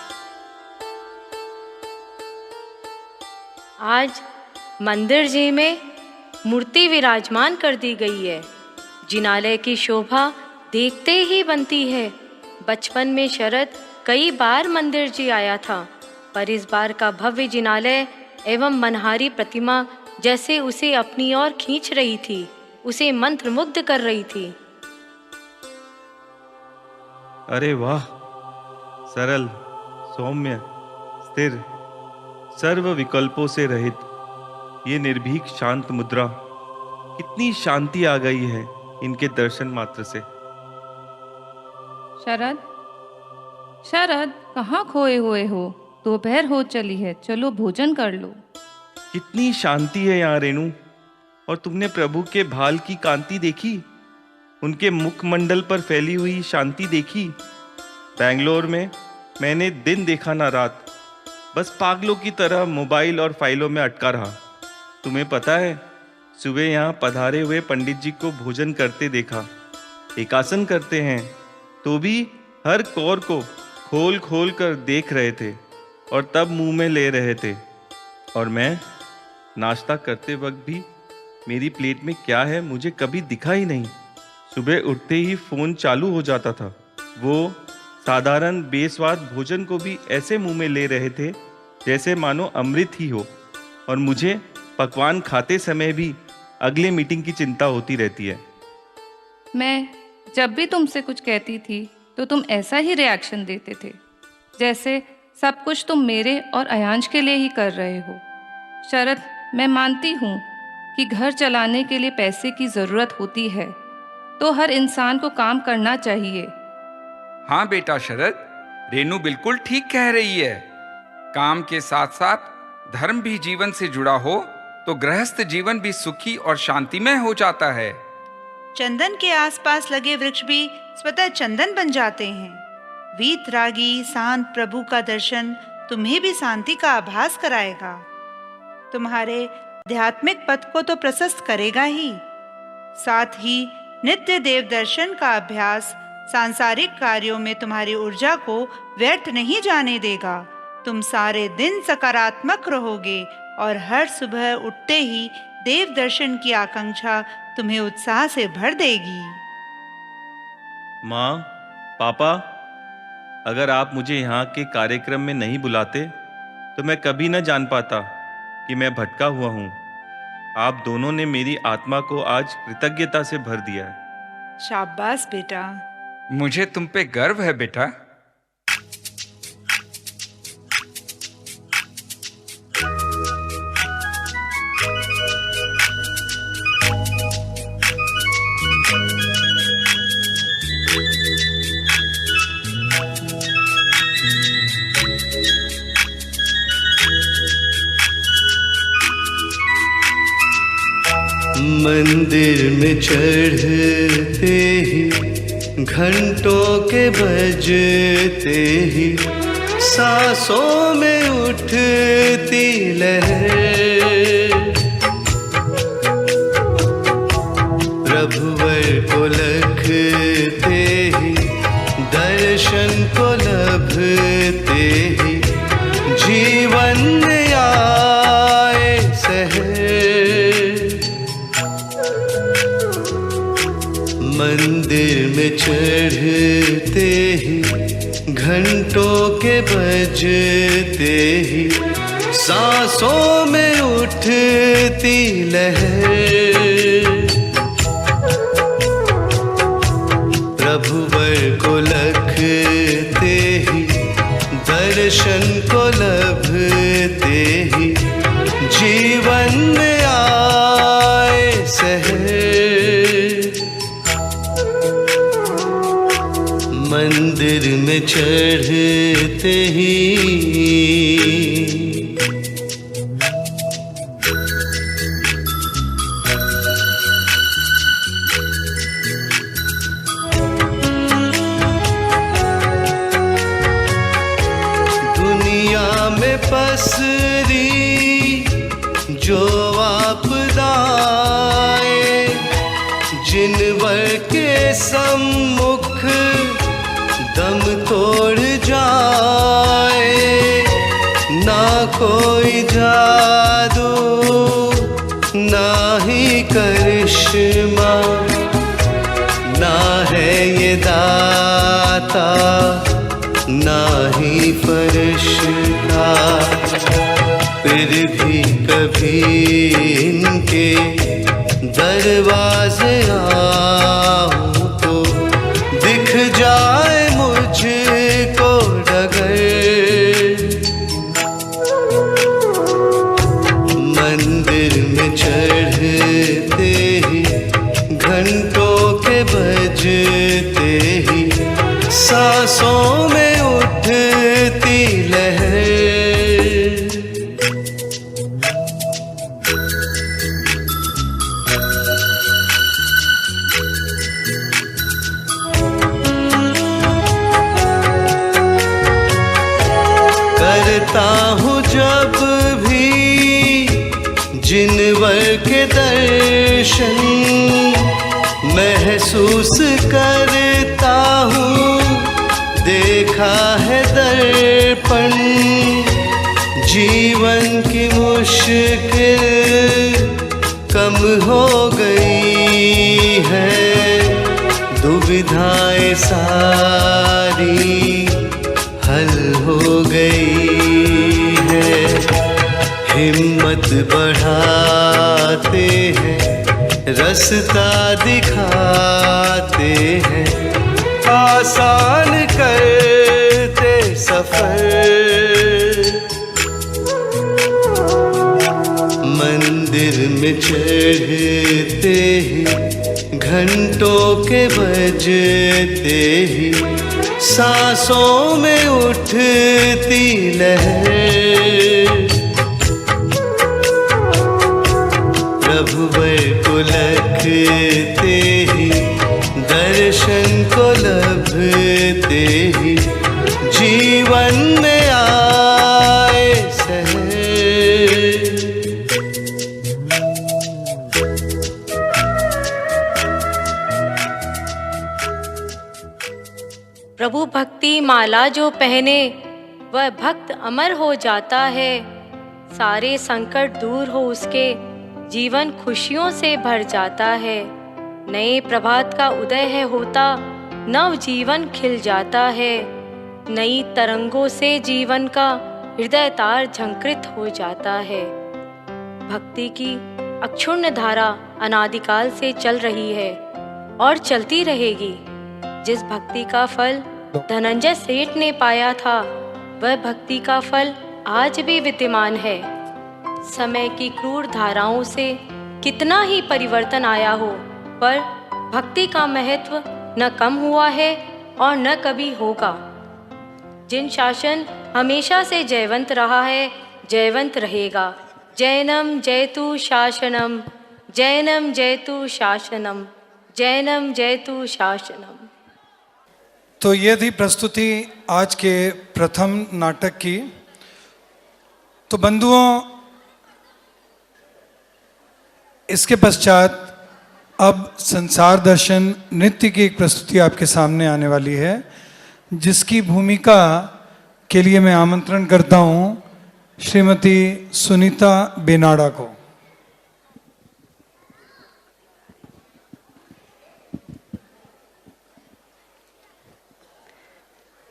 आज मंदिर जी में मूर्ति विराजमान कर दी गई है। जिनालय की शोभा देखते ही बनती है। बचपन में शरद कई बार मंदिर जी आया था, पर इस बार का भव्य जिनालय एवं मनहारी प्रतिमा जैसे उसे अपनी ओर खींच रही थी, उसे मंत्रमुग्ध कर रही थी। अरे वाह, सरल, सौम्य, स्थिर, सर्व विकल्पों से रहित ये निर्भीक शांत मुद्रा, कितनी शांति आ गई है इनके दर्शन मात्र से। शरद, शरद, कहाँ खोए हुए हो? दोपहर हो चली है, चलो भोजन कर लो। कितनी शांति है यहाँ रेणु। और तुमने प्रभु के भाल की कांति देखी? उनके मुखमंडल पर फैली हुई शांति देखी? बैंगलोर में मैंने दिन देखा ना रात, बस पागलों की तरह मोबाइल और फाइलों में अटका रहा। तुम्हें पता है, सुबह यहाँ पधारे हुए पंडित जी को भोजन करते देखा। एकासन करते हैं तो भी हर कौर को खोल खोल कर देख रहे थे और तब मुंह में ले रहे थे। और मैं नाश्ता करते वक्त भी मेरी प्लेट में क्या है मुझे कभी दिखा ही नहीं। सुबह उठते ही फ़ोन चालू हो जाता था। वो साधारण बेस्वाद भोजन को भी ऐसे मुंह में ले रहे थे जैसे मानो अमृत ही हो। और मुझे पकवान खाते समय भी अगले मीटिंग की चिंता होती रहती है। मैं जब भी तुमसे कुछ कहती थी तो तुम ऐसा ही रिएक्शन देते थे, जैसे सब कुछ तुम मेरे और अयांश के लिए ही कर रहे हो। शरद, मैं मानती हूँ कि घर चलाने के लिए पैसे की ज़रूरत होती है, तो हर इंसान को काम करना चाहिए। हाँ बेटा शरद, रेणु बिल्कुल ठीक कह रही है। काम के साथ साथ धर्म भी जीवन से जुड़ा हो तो गृहस्थ जीवन भी सुखी और शांतिमय हो जाता है। चंदन के आसपास लगे वृक्ष भी स्वतः चंदन बन जाते हैं। वीतरागी शांत प्रभु का दर्शन तुम्हें भी शांति का आभास कराएगा। तुम्हारे आध्यात्मिक पथ को तो प्रशस्त करेगा ही, साथ ही नित्य देव दर्शन का अभ्यास सांसारिक कार्यों में तुम्हारी ऊर्जा को व्यर्थ नहीं जाने देगा। तुम सारे दिन सकारात्मक रहोगे और हर सुबह उठते ही देव दर्शन की आकांक्षा तुम्हें उत्साह से भर देगी। माँ, पापा, अगर आप मुझे यहाँ के कार्यक्रम में नहीं बुलाते तो मैं कभी न जान पाता कि मैं भटका हुआ हूँ। आप दोनों ने मेरी आत्मा को आज कृतज्ञता से भर दिया है। शाबाश बेटा। मुझे तुम पे गर्व है बेटा। मंदिर में चढ़ते ही घंटों के बजते ही सांसों में उठती लहर, प्रभुवर को लखते ही दर्शन को लभते ही जीवन में आए सहर। मंदिर में चढ़ते ही घंटों के बजते ही सांसों में उठती लहर, प्रभुवर को लखते ही दर्शन को लभते ही जीवन में आए सहर। मंदिर में चढ़ते ही दुनिया में पसरी जो आपदाएं, जिनवर के सम्मुख दम तोड़ जाए, ना कोई जादू ना ही करिश्मा, ना है ये दाता ना ही फरिश्ता, फिर भी कभी इनके दरवाजे आऊं तो दिख जाए मुझको डगर। मंदिर में चढ़ते ही घंटों के बजते ही सांसों में उठती लहर, करता हूँ जब भी जिनवर के दर्शन, महसूस करता हूँ देखा है दर्पण, जीवन की मुश्किल कम हो गई है, दुविधाएं सारी हल हो गई है, हिम्मत बढ़ाते हैं रास्ता दिखाते हैं, आसान करते सफर। मंदिर में चढ़ते ही घंटों के बजते ही सांसों में उठती लहर, प्रभु को लखते ही दर्शन को लभते ही जीवन में आए सहज। प्रभु भक्ति माला जो पहने वह भक्त अमर हो जाता है। सारे संकट दूर हो उसके, जीवन खुशियों से भर जाता है। नए प्रभात का उदय है होता, नव जीवन खिल जाता है। नई तरंगों से जीवन का हृदय तार झंकृत हो जाता है। भक्ति की अक्षुण्ण धारा अनादिकाल से चल रही है और चलती रहेगी। जिस भक्ति का फल धनंजय सेठ ने पाया था, वह भक्ति का फल आज भी विद्यमान है। समय की क्रूर धाराओं से कितना ही परिवर्तन आया हो, पर भक्ति का महत्व न कम हुआ है और न कभी होगा। जिन शासन हमेशा से जयवंत रहा है, जयवंत रहेगा। जैनम जयतु शासनम, जैनम जयतु शासनम, जैनम जयतु शासनम। तो ये थी प्रस्तुति आज के प्रथम नाटक की। तो बंधुओं, इसके पश्चात अब संसार दर्शन नृत्य की एक प्रस्तुति आपके सामने आने वाली है, जिसकी भूमिका के लिए मैं आमंत्रण करता हूं श्रीमती सुनीता बेनाड़ा को।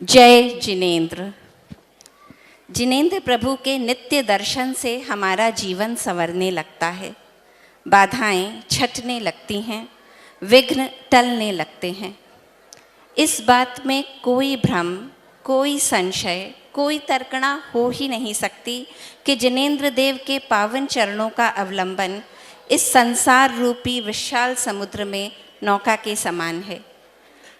जय जिनेंद्र। जिनेंद्र प्रभु के नित्य दर्शन से हमारा जीवन संवरने लगता है, बाधाएं छटने लगती हैं, विघ्न टलने लगते हैं। इस बात में कोई भ्रम, कोई संशय, कोई तर्कना हो ही नहीं सकती कि जिनेंद्र देव के पावन चरणों का अवलंबन इस संसार रूपी विशाल समुद्र में नौका के समान है।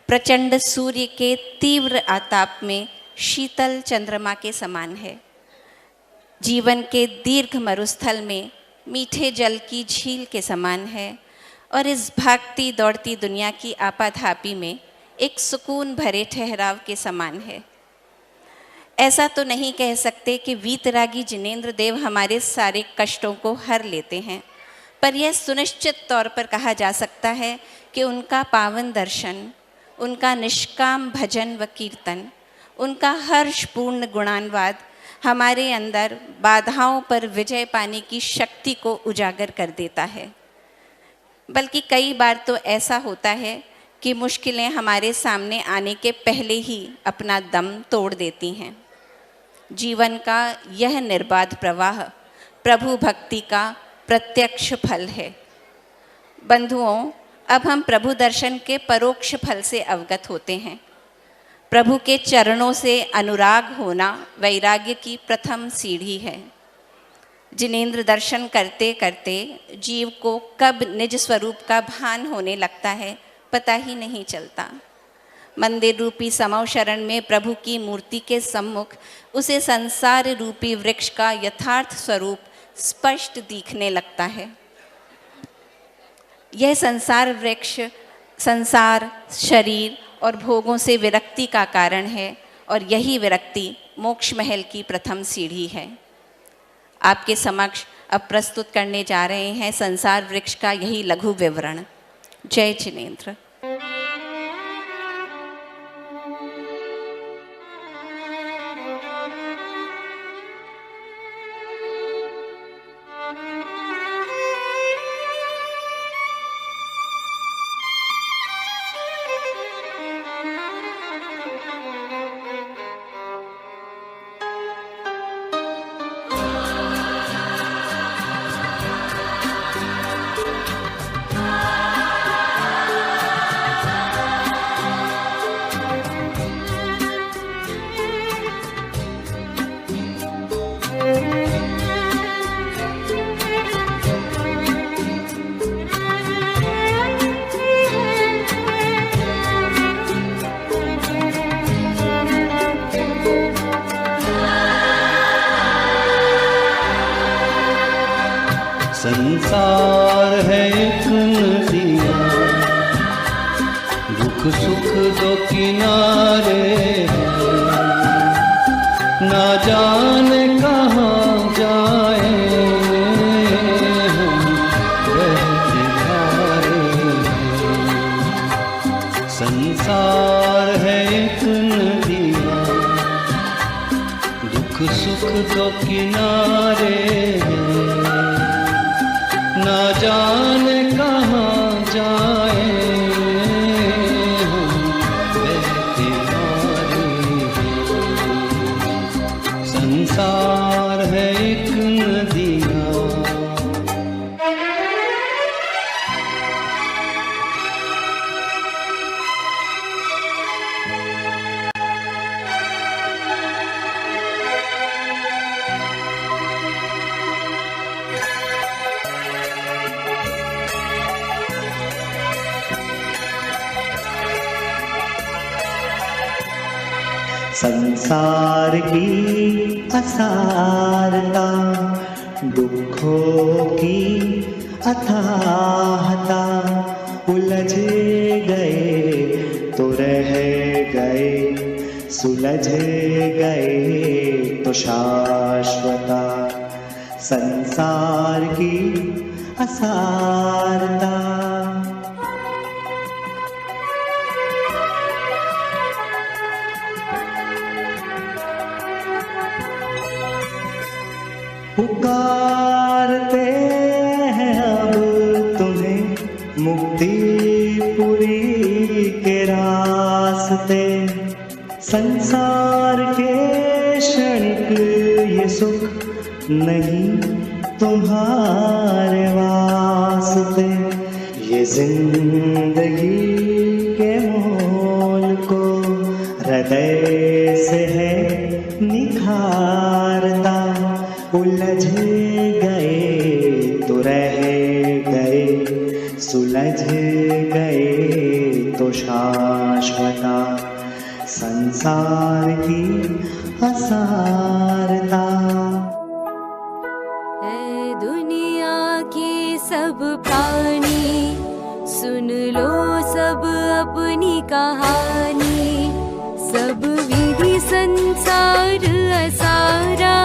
प्रचंड सूर्य के तीव्र आताप में शीतल चंद्रमा के समान है। जीवन के दीर्घ मरुस्थल में मीठे जल की झील के समान है और इस भागती दौड़ती दुनिया की आपाधापी में एक सुकून भरे ठहराव के समान है। ऐसा तो नहीं कह सकते कि वीतरागी जिनेंद्र देव हमारे सारे कष्टों को हर लेते हैं, पर यह सुनिश्चित तौर पर कहा जा सकता है कि उनका पावन दर्शन, उनका निष्काम भजन व कीर्तन, उनका हर्षपूर्ण गुणानुवाद हमारे अंदर बाधाओं पर विजय पाने की शक्ति को उजागर कर देता है। बल्कि कई बार तो ऐसा होता है कि मुश्किलें हमारे सामने आने के पहले ही अपना दम तोड़ देती हैं। जीवन का यह निर्बाध प्रवाह प्रभु भक्ति का प्रत्यक्ष फल है। बंधुओं, अब हम प्रभु दर्शन के परोक्ष फल से अवगत होते हैं। प्रभु के चरणों से अनुराग होना वैराग्य की प्रथम सीढ़ी है। जिनेंद्र दर्शन करते करते जीव को कब निज स्वरूप का भान होने लगता है, पता ही नहीं चलता। मंदिर रूपी समव शरण में प्रभु की मूर्ति के सम्मुख उसे संसार रूपी वृक्ष का यथार्थ स्वरूप स्पष्ट दिखने लगता है। यह संसार वृक्ष संसार, शरीर और भोगों से विरक्ति का कारण है और यही विरक्ति मोक्ष महल की प्रथम सीढ़ी है। आपके समक्ष अब प्रस्तुत करने जा रहे हैं संसार वृक्ष का यही लघु विवरण। जय जिनेंद्र। संसार है एक नदिया, दुख सुख दो किनारे हैं, ना जाने कहाँ जाए हम बहते धारे हैं। संसार है एक नदिया, दुख सुख दो किनारे हैं, ना जाने कहाँ जाए हम बहते मारे हैं। संसार है एक नदिया। संसार की असारता, दुखों की अथाहता, उलझ गए तो रह गए, सुलझ गए तो शाश्वता। संसार की असारता। पुकारते हैं अब तुम्हें मुक्तिपुरी के रास्ते, संसार के क्षणिक ये सुख नहीं तुम्हारे वास्ते। ये जिंदगी के मोल को हृदय से है निखारता, उलझ गए तो रह गए, सुलझ गए तो शाश्वता। संसार की असारता। ऐ दुनिया के सब प्राणी, सुन लो सब अपनी कहानी, सब विधि संसार असारा,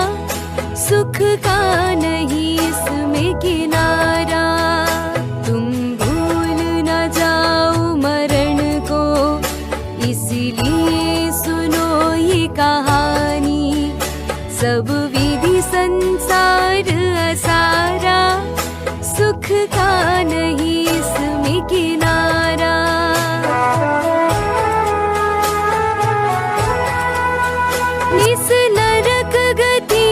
सुख का नहीं इसमें किनारा। तुम भूल न जाओ मरण को, इसलिए सुनो ये कहानी, सब विधि संसार असारा, सुख का नहीं इसमें किनारा। इस नरक गति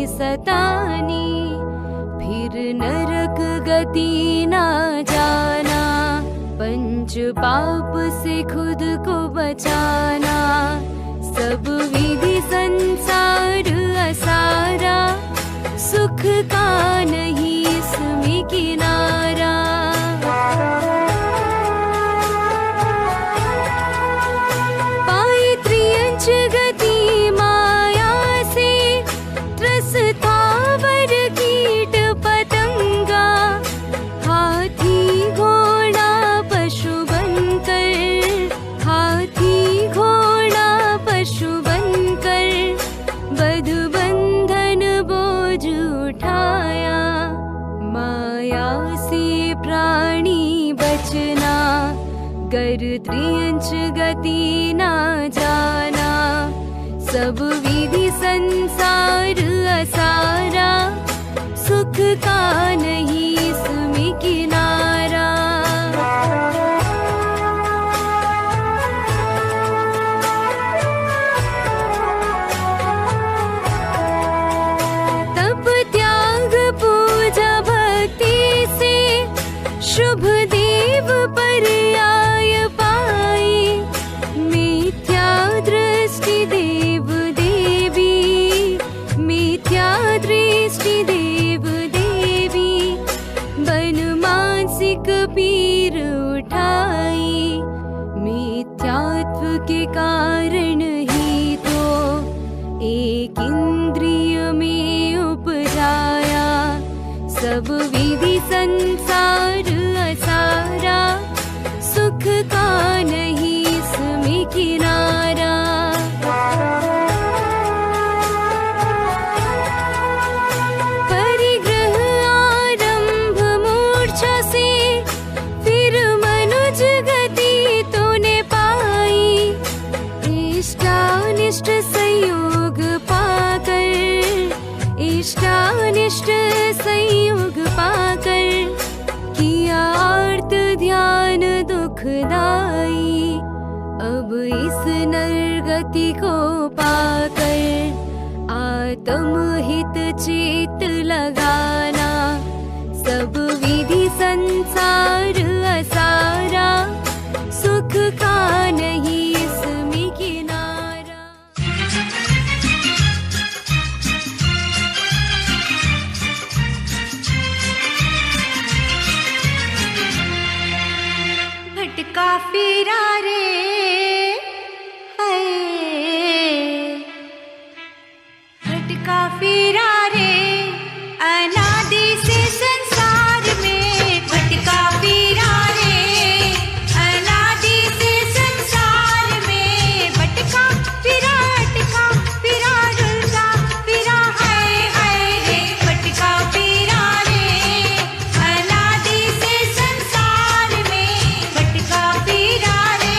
सतानी, फिर नरक गति ना जाना, पंच पाप से खुद को बचाना, सब विधि संसार असारा, सुख का नहीं इसमें किनारा। पाई त्रियंच गति माया से, त्रस्तावर कीट पतंगा, हाथी घोड़ा पशु बनकर, हाथी घोड़ा पशु बनकर, बध बंधन बोझ उठाया, माया से प्राणी बचना, गर त्रियंच गति ना जाना, सब विधि संसार असारा, सुख का नहीं इसमें किनारा। तप त्याग पूजा भक्ति से, शुभ देव पर्याय पाई, मिथ्या दृष्टि देव दे दृष्टि देव देवी बन मानसिक पीर उठाई। मिथ्यात्व के कारण ही तो एक इंद्रिय में उपजाया। सब विधि संसार असारा, सुख का नहीं इसमें किनारा। परिग्रह आरंभ मूर्छा से, फिर मनुज गति तूने पाई। इष्टानिष्ट संयोग पाकर, इष्टानिष्ट संयोग पाकर किया आर्त ध्यान दुखदाई। अब इस नरगति को पाकर आत्महित चित लगाना। सब विधि संसार असारा, सुख का नहीं इसमें किनारा। भटका फिरा रे हाय, भटका फिरा रे अनादि से संसार में। भटका फिरा रे अनादि से संसार में। भटका फिरा, अटका फिरा, रुलता फिरा हाय हाय रे। भटका फिरा रे अनादि से संसार में। भटका फिरा रे।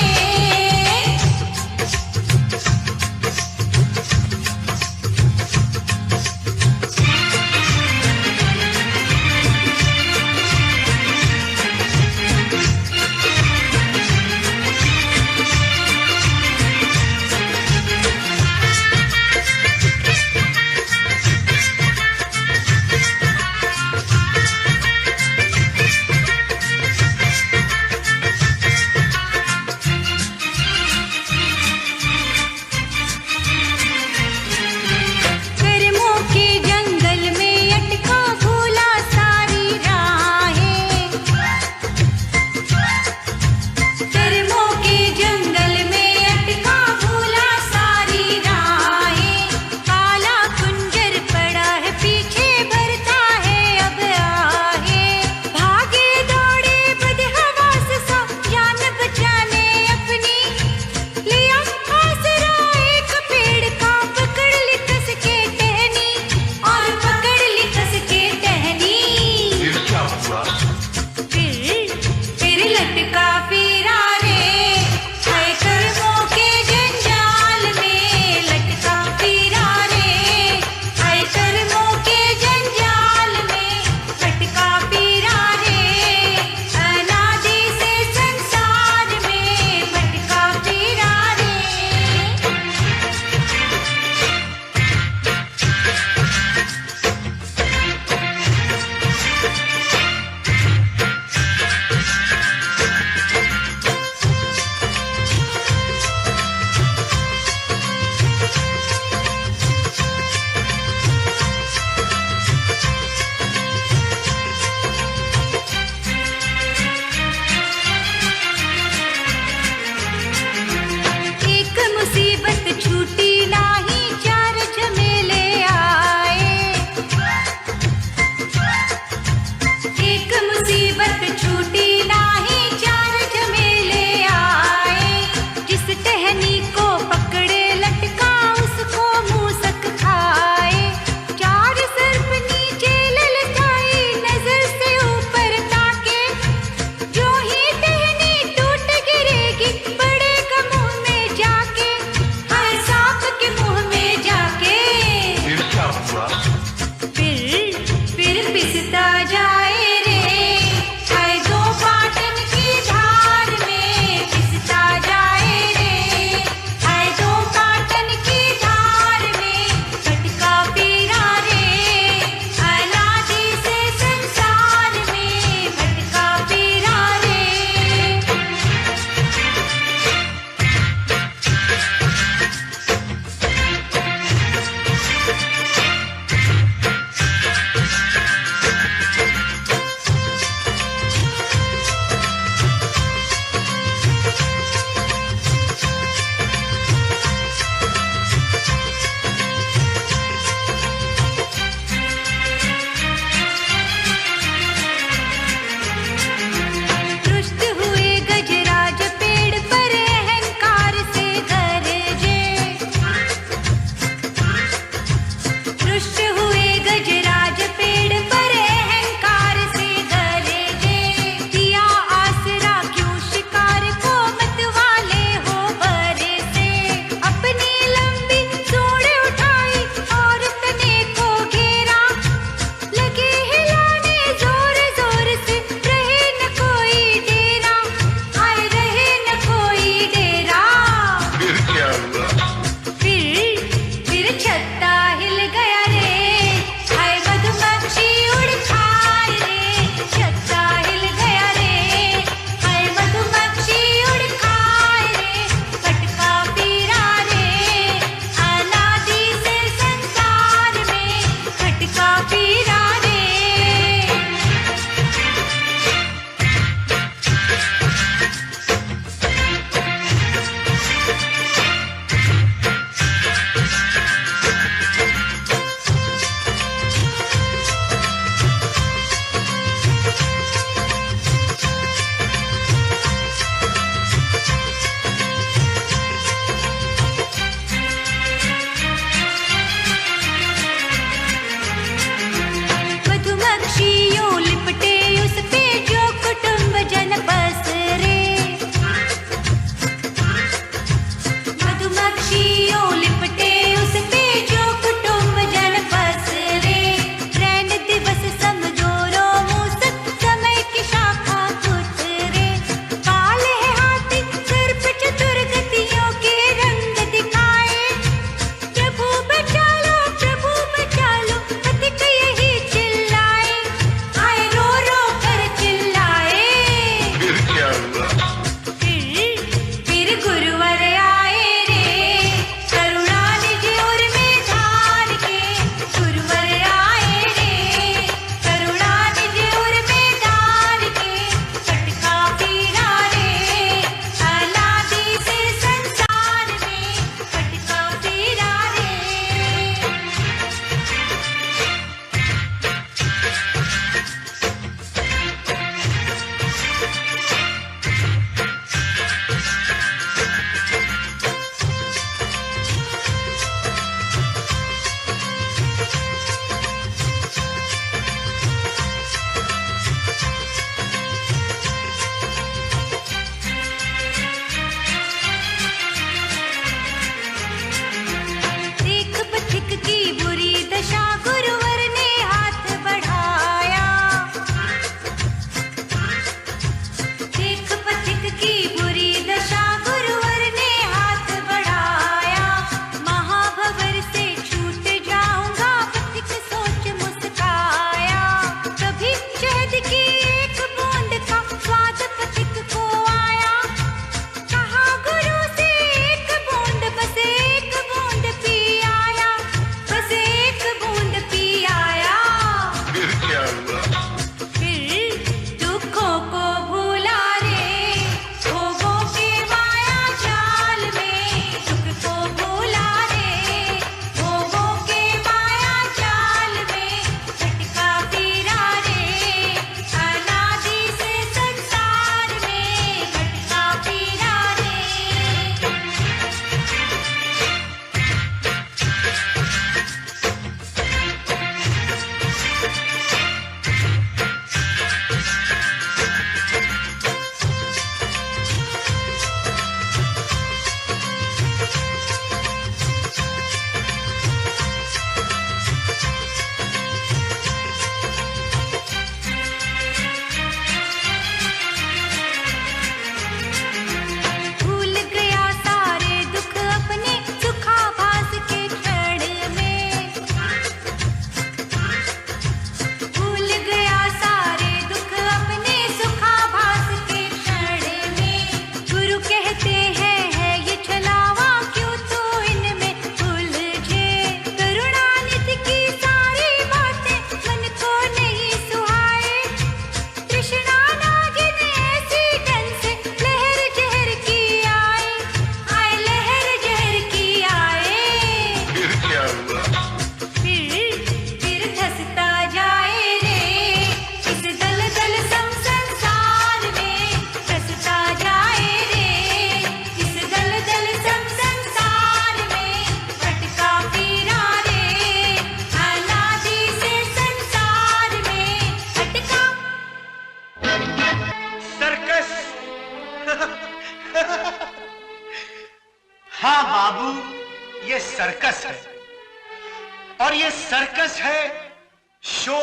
शो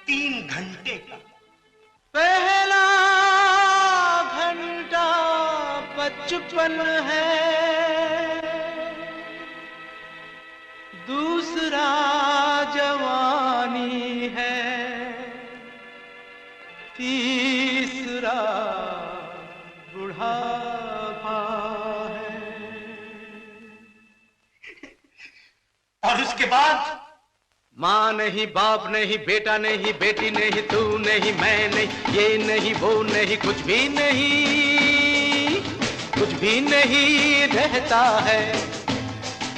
3 घंटे का। पहला घंटा बचपन है, दूसरा जवानी है, तीसरा बुढ़ापा है। और उसके बाद माँ नहीं, बाप नहीं, बेटा नहीं, बेटी नहीं, तू नहीं, मैं नहीं, ये नहीं, वो नहीं, कुछ भी नहीं, कुछ भी नहीं रहता है।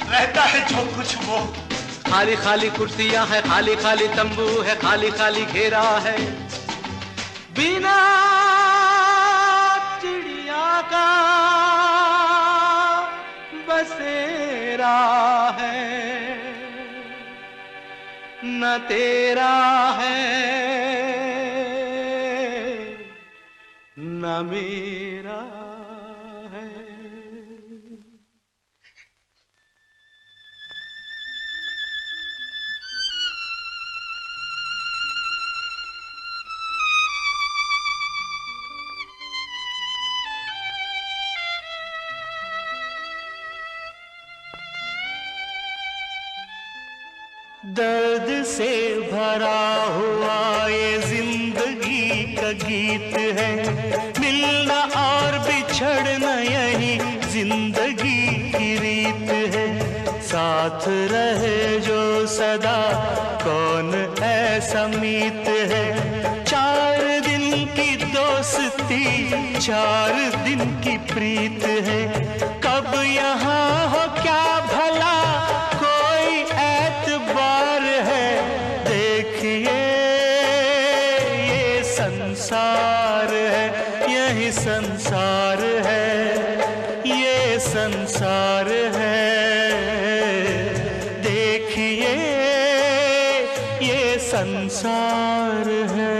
रहता है जो कुछ वो। खाली खाली कुर्सियां है, खाली खाली तंबू है, खाली खाली घेरा है, बिना चिड़िया का बसेरा है, न तेरा है न मेरा है। दर्द से भरा हुआ ये जिंदगी का गीत है, मिलना और बिछड़ना यही जिंदगी की रीत है। साथ रहे जो सदा कौन ऐसा मीत है, 4 दिन की दोस्ती 4 दिन की प्रीत है। कब यहाँ हो क्या भला कोई एतबार है, देखिए ये संसार है, यही संसार है, ये संसार है, देखिए ये संसार है।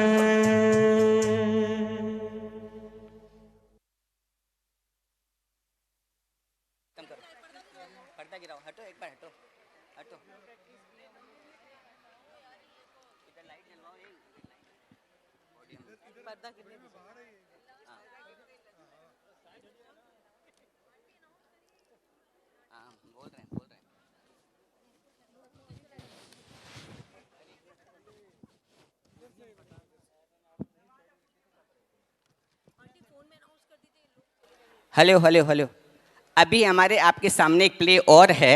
पर्दा गिराओ, हटो एक बार, हटो हटो। इधर लाइट जलवाओ, पर्दा गिरने दो। हाँ, बोल रहे हैं। हेलो हेलो हेलो, अभी हमारे आपके सामने एक प्ले और है।